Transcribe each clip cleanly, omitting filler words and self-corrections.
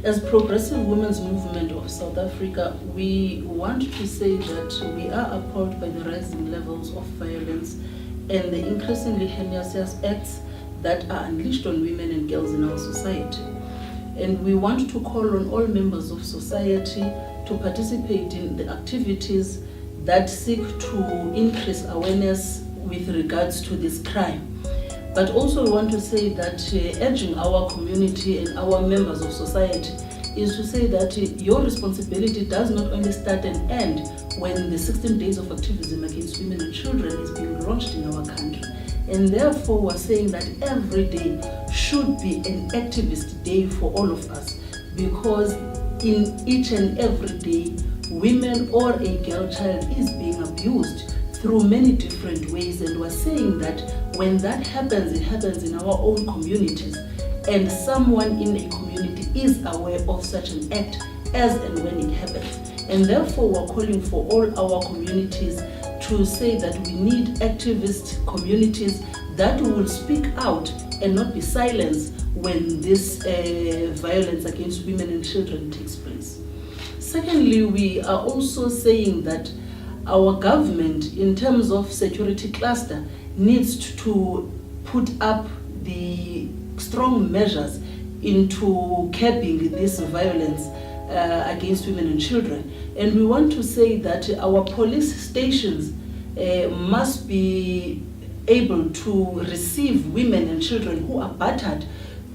As Progressive Women's Movement of South Africa, we want to say that we are appalled by the rising levels of violence and the increasingly heinous acts that are unleashed on women and girls in our society. And we want to call on all members of society to participate in the activities that seek to increase awareness with regards to this crime. But also we want to say that urging our community and our members of society is to say that your responsibility does not only start and end when the 16 days of activism against women and children is being launched in our country. And therefore we're saying that every day should be an activist day for all of us, because in each and every day, women or a girl child is being abused through many different ways. And we're saying that when that happens, it happens in our own communities, and someone in a community is aware of such an act as and when it happens. And therefore we're calling for all our communities to say that we need activist communities that will speak out and not be silenced when this violence against women and children takes place. Secondly, we are also saying that our government, in terms of security cluster, needs to put up the strong measures into curbing this violence against women and children. And we want to say that our police stations must be able to receive women and children who are battered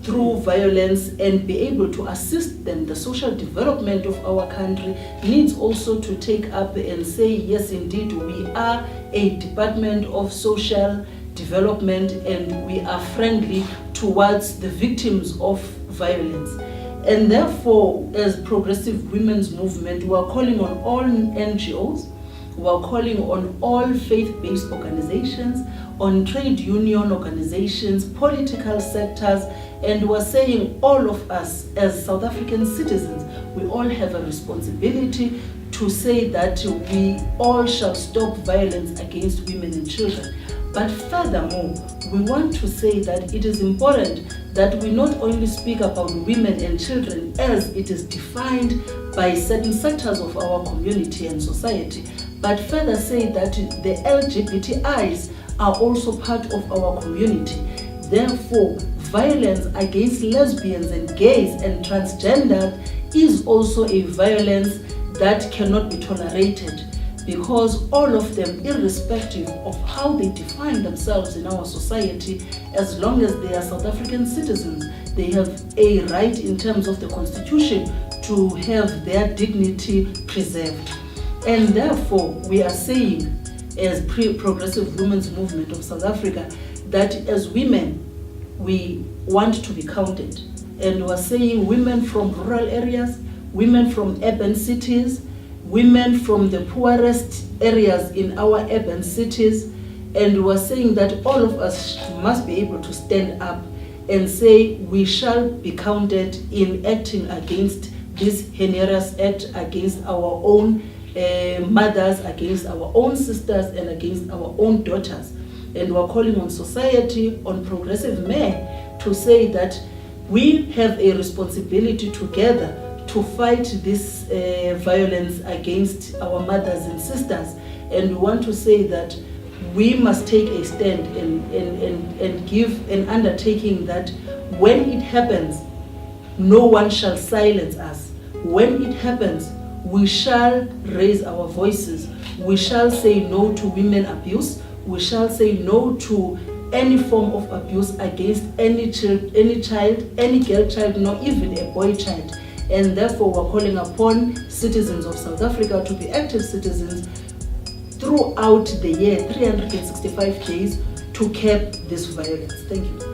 through violence and be able to assist them. The social development of our country needs also to take up and say, yes, indeed, we are a Department of Social Development and we are friendly towards the victims of violence. And therefore, as Progressive Women's Movement, we are calling on all NGOs, we are calling on all faith-based organizations, on trade union organizations, political sectors, and we're saying all of us as South African citizens, we all have a responsibility to say that we all shall stop violence against women and children. But furthermore, we want to say that it is important that we not only speak about women and children as it is defined by certain sectors of our community and society, but further say that the LGBTIs are also part of our community. Therefore, violence against lesbians and gays and transgender is also a violence that cannot be tolerated, because all of them, irrespective of how they define themselves in our society, as long as they are South African citizens, they have a right in terms of the Constitution to have their dignity preserved. And therefore, we are saying, as Progressive Women's Movement of South Africa, that as women, we want to be counted. And we're saying women from rural areas, women from urban cities, women from the poorest areas in our urban cities, and we're saying that all of us must be able to stand up and say we shall be counted in acting against this heinous act against our own mothers, against our own sisters, and against our own daughters. And we're calling on society, on progressive men, to say that we have a responsibility together to fight this violence against our mothers and sisters. And we want to say that we must take a stand and give an undertaking that when it happens, no one shall silence us. When it happens, we shall raise our voices. We shall say no to women abuse. We shall say no to any form of abuse against any child, any girl child, nor even a boy child. And therefore, we're calling upon citizens of South Africa to be active citizens throughout the year, 365 days, to curb this violence. Thank you.